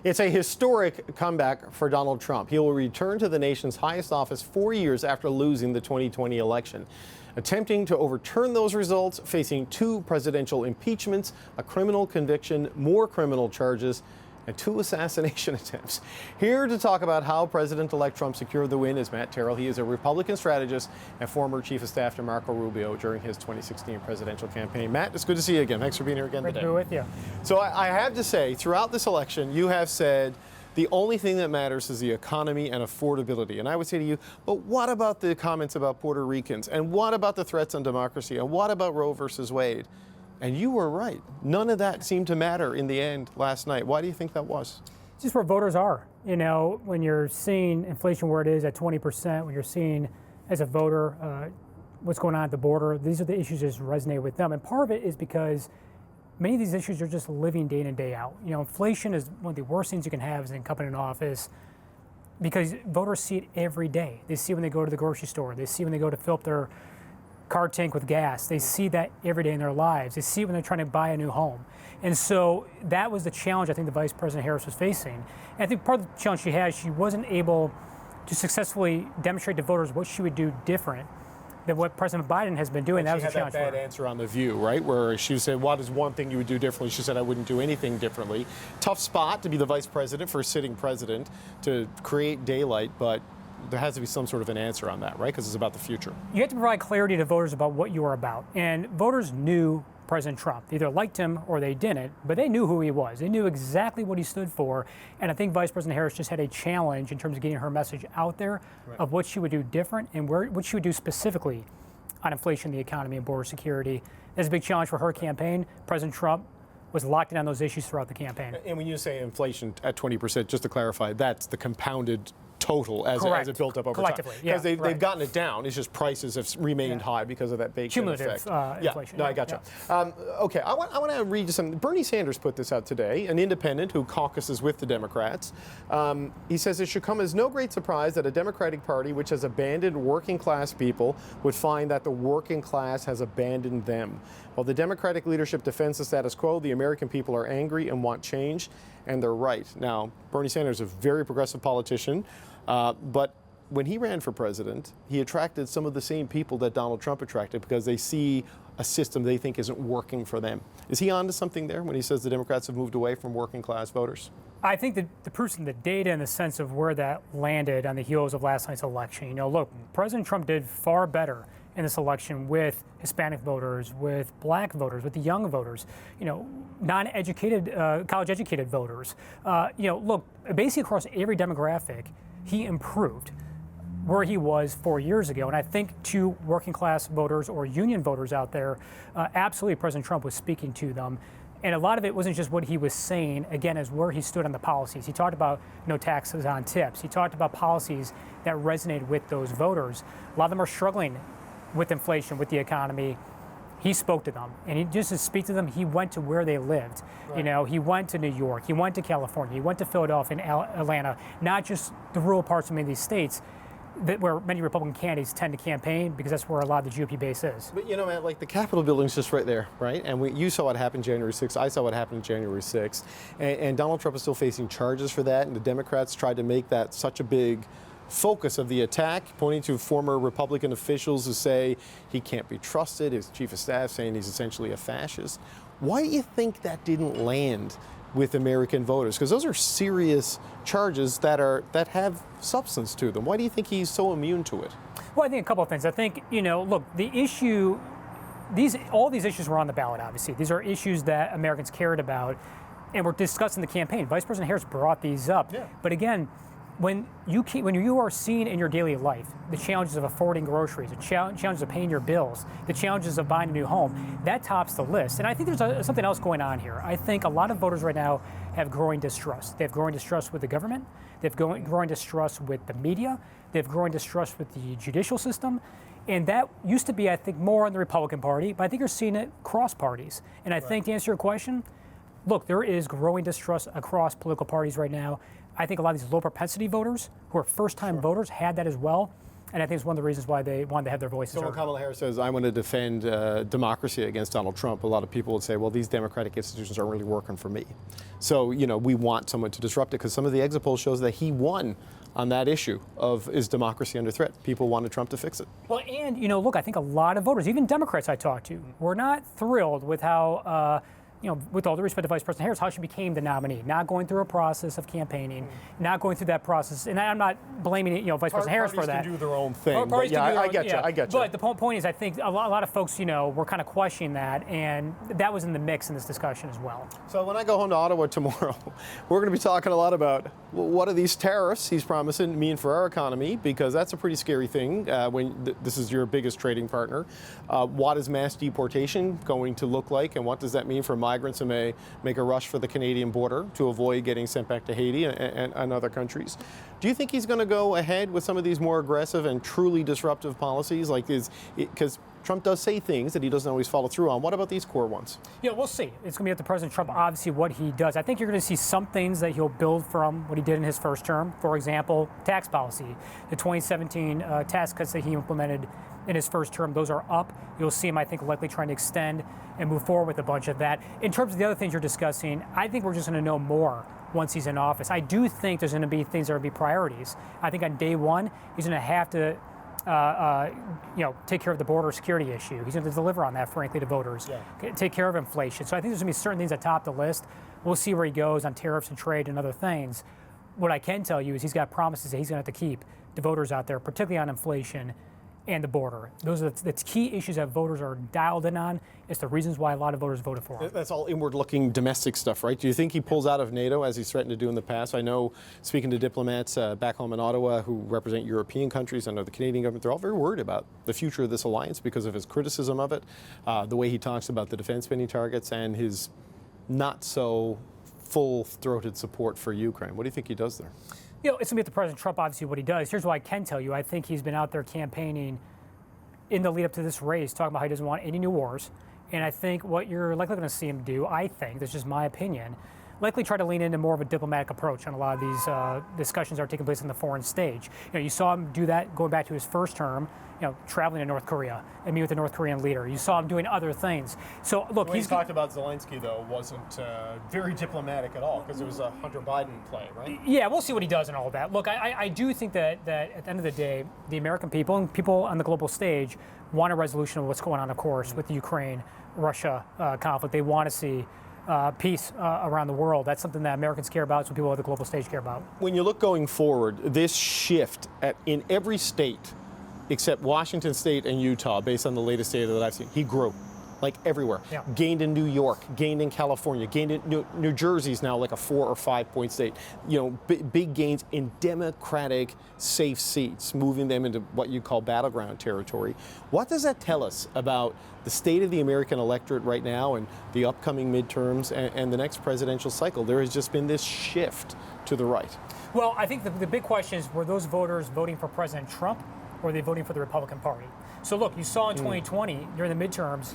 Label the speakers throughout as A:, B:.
A: It's a historic comeback for Donald Trump. He will return to the nation's highest office 4 years after losing the 2020 election. Attempting to overturn those results, facing 2 presidential impeachments, a criminal conviction, more criminal charges, and 2 assassination attempts. Here to talk about how President-elect Trump secured the win is Matt Terrill. He is a Republican strategist and former chief of staff to Marco Rubio during his 2016 presidential campaign. Matt, it's good to see you again. Thanks for being here again today.
B: Great to be with you.
A: So I have to say, throughout this election, you have said the only thing that matters is the economy and affordability. And I would say to you, but what about the comments about Puerto Ricans? And what about the threats on democracy? And what about Roe versus Wade? And you were right. None of that seemed to matter in the end last night. Why do you think that was?
B: It's just where voters are. You know, when you're seeing inflation where it is at 20%, when you're seeing as a voter what's going on at the border, these are the issues that just resonate with them. And part of it is because many of these issues are just living day in and day out. You know, inflation is one of the worst things you can have as an incumbent in office because voters see it every day. They see it when they go to the grocery store. They see it when they go to fill up their car tank with gas. They see that every day in their lives. They see it when they're trying to buy a new home. And so that was the challenge I think the Vice President Harris was facing. And I think part of the challenge she had, she wasn't able to successfully demonstrate to voters what she would do different than what President Biden has been doing. That was a challenge.
A: She had that bad answer on The View, right? Where she said, what is one thing you would do differently? She said, I wouldn't do anything differently. Tough spot to be the vice president for a sitting president to create daylight, but there has to be some sort of an answer on that, right? Because it's about the future.
B: You have to provide clarity to voters about what you are about. And voters knew President Trump. They either liked him or they didn't, but they knew who he was. They knew exactly what he stood for. And I think Vice President Harris just had a challenge in terms of getting her message out there of what she would do different and what she would do specifically on inflation, the economy, and border security. That's a big challenge for her campaign. President Trump was locked in on those issues throughout the campaign.
A: And when you say inflation at 20%, just to clarify, that's the compounded total as it built up over
B: collectively,
A: time. Because they've gotten it down. It's just prices have remained high because of that baked-in effect.
B: Inflation.
A: No, I gotcha. Yeah. Okay, I want to read you something. Bernie Sanders put this out today, an independent who caucuses with the Democrats. He says it should come as no great surprise that a Democratic Party which has abandoned working class people would find that the working class has abandoned them. While the Democratic leadership defends the status quo, the American people are angry and want change, and they're right. Now, Bernie Sanders is a very progressive politician, but when he ran for president, he attracted some of the same people that Donald Trump attracted because they see a system they think isn't working for them. Is he onto something there when he says the Democrats have moved away from working class voters?
B: I think that the proof's in the data and the sense of where that landed on the heels of last night's election. You know, look, President Trump did far better in this election with Hispanic voters, with black voters, with the young voters, you know, non-educated, college-educated voters. You know, look, basically across every demographic, he improved where he was 4 years ago. And I think to working class voters or union voters out there, absolutely President Trump was speaking to them. And a lot of it wasn't just what he was saying, again, as where he stood on the policies. He talked about no taxes on tips. He talked about policies that resonated with those voters. A lot of them are struggling with inflation, with the economy. He spoke to them, and he just to speak to them, he went to where they lived. Right. You know, he went to New York, he went to California, he went to Philadelphia and Atlanta, not just the rural parts of many of these states where many Republican candidates tend to campaign because that's where a lot of the GOP base is.
A: But you know, man, like the Capitol building's just right there, right? And you saw what happened January 6th. I saw what happened January 6th. And Donald Trump is still facing charges for that, and the Democrats tried to make that such a big focus of the attack, pointing to former Republican officials who say he can't be trusted, his chief of staff saying he's essentially a fascist. Why do you think that didn't land with American voters? Because those are serious charges that have substance to them. Why do you think he's so immune to it?
B: Well, I think a couple of things. I think, you know, look, the issue, all these issues were on the ballot, obviously. These are issues that Americans cared about and were discussed in the campaign. Vice President Harris brought these up. Yeah. But again, when you are seeing in your daily life the challenges of affording groceries, the challenges of paying your bills, the challenges of buying a new home, that tops the list. And I think there's something else going on here. I think a lot of voters right now have growing distrust. They have growing distrust with the government. They have growing distrust with the media. They have growing distrust with the judicial system. And that used to be, I think, more on the Republican Party, but I think you're seeing it cross parties. And I think to answer your question, look, there is growing distrust across political parties right now. I think a lot of these low propensity voters who are first-time voters had that as well. And I think it's one of the reasons why they wanted to have their voices
A: So when
B: heard.
A: Kamala Harris says, I want to defend democracy against Donald Trump, a lot of people would say, well, these democratic institutions aren't really working for me. So, we want someone to disrupt it, because some of the exit polls shows that he won on that issue of, is democracy under threat? People wanted Trump to fix it.
B: Well, and, look, I think a lot of voters, even Democrats I talked to, were not thrilled with how, with all due respect to Vice President Harris, how she became the nominee, not going through a process of campaigning, not going through that process. And I'm not blaming, Vice President Harris for that.
A: Parties can do their own thing.
B: Parties
A: But
B: can do their
A: I
B: own-
A: get you. I get you.
B: But the point is, I think a lot of folks, were kind of questioning that, and that was in the mix in this discussion as well.
A: So when I go home to Ottawa tomorrow, we're going to be talking a lot about what do these tariffs he's promising mean for our economy, because that's a pretty scary thing when this is your biggest trading partner. What is mass deportation going to look like, and what does that mean for migrants who may make a rush for the Canadian border to avoid getting sent back to Haiti and other countries? Do you think he's going to go ahead with some of these more aggressive and truly disruptive policies? Because Trump does say things that he doesn't always follow through on. What about these core ones?
B: Yeah, we'll see. It's going to be up to President Trump, obviously, what he does. I think you're going to see some things that he'll build from what he did in his first term. For example, tax policy. The 2017 tax cuts that he implemented in his first term, those are up. You'll see him, I think, likely trying to extend and move forward with a bunch of that. In terms of the other things you're discussing, I think we're just going to know more once he's in office. I do think there's going to be things that are going to be priorities. I think on day one, he's going to have to take care of the border security issue. He's going to deliver on that, frankly, to voters. Yeah. Take care of inflation. So I think there's going to be certain things that top the list. We'll see where he goes on tariffs and trade and other things. What I can tell you is he's got promises that he's going to have to keep to voters out there, particularly on inflation and the border. Those are the key issues that voters are dialed in on. It's the reasons why a lot of voters voted for him.
A: That's all inward-looking domestic stuff, right? Do you think he pulls out of NATO as he's threatened to do in the past? I know, speaking to diplomats back home in Ottawa who represent European countries, I know the Canadian government, they're all very worried about the future of this alliance because of his criticism of it, the way he talks about the defense spending targets, and his not so full-throated support for Ukraine. What do you think he does there?
B: It's going to be up to President Trump, obviously, what he does. Here's what I can tell you. I think he's been out there campaigning in the lead up to this race, talking about how he doesn't want any new wars. And I think what you're likely going to see him do, I think, that's just my opinion, likely try to lean into more of a diplomatic approach on a lot of these discussions that are taking place on the foreign stage. You saw him do that going back to his first term, traveling to North Korea and meet with the North Korean leader. You saw him doing other things. So, look,
A: he's talked about Zelensky, though, wasn't very diplomatic at all, because it was a Hunter Biden play, right?
B: Yeah, we'll see what he does and all that. Look, I do think that at the end of the day, the American people and people on the global stage want a resolution of what's going on, of course, with the Ukraine-Russia conflict. They want to see peace around the world. That's something that Americans care about. It's what people on the global stage care about.
A: When you look going forward, this shift in every state except Washington State and Utah, based on the latest data that I've seen, he grew. Like everywhere. Yeah. Gained in New York, gained in California, gained in New Jersey's now like a 4 or 5 point state. Big gains in Democratic safe seats, moving them into what you call battleground territory. What does that tell us about the state of the American electorate right now and the upcoming midterms and the next presidential cycle? There has just been this shift to the right.
B: Well, I think the big question is, were those voters voting for President Trump, or are they voting for the Republican Party? So look, you saw in 2020, during the midterms,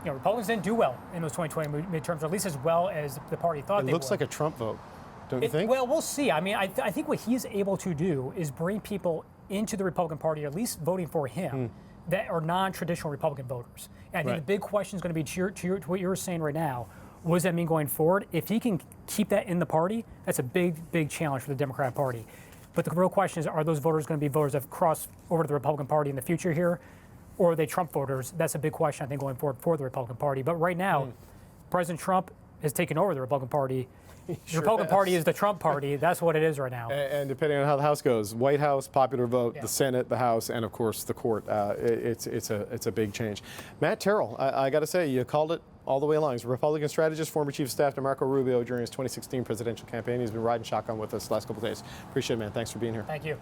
B: Republicans didn't do well in those 2020 midterms, or at least as well as the party thought they would.
A: It looks like a Trump vote, don't you think?
B: Well, we'll see. I mean, I think what he's able to do is bring people into the Republican Party, at least voting for him, that are non-traditional Republican voters. And I think the big question is going to be to what you're saying right now. What does that mean going forward? If he can keep that in the party, that's a big challenge for the Democrat Party. But the real question is, are those voters going to be voters that have crossed over to the Republican Party in the future here? Or are they Trump voters? That's a big question, I think, going forward for the Republican Party. But right now, President Trump has taken over the Republican Party. The Republican Party is the Trump Party. That's what it is right now.
A: And depending on how the House goes, White House, popular vote, the Senate, the House, and of course the court. It's a big change. Matt Terrill, I got to say, you called it all the way along. He's a Republican strategist, former chief of staff to Marco Rubio during his 2016 presidential campaign. He's been riding shotgun with us the last couple of days. Appreciate it, man. Thanks for being here.
B: Thank you.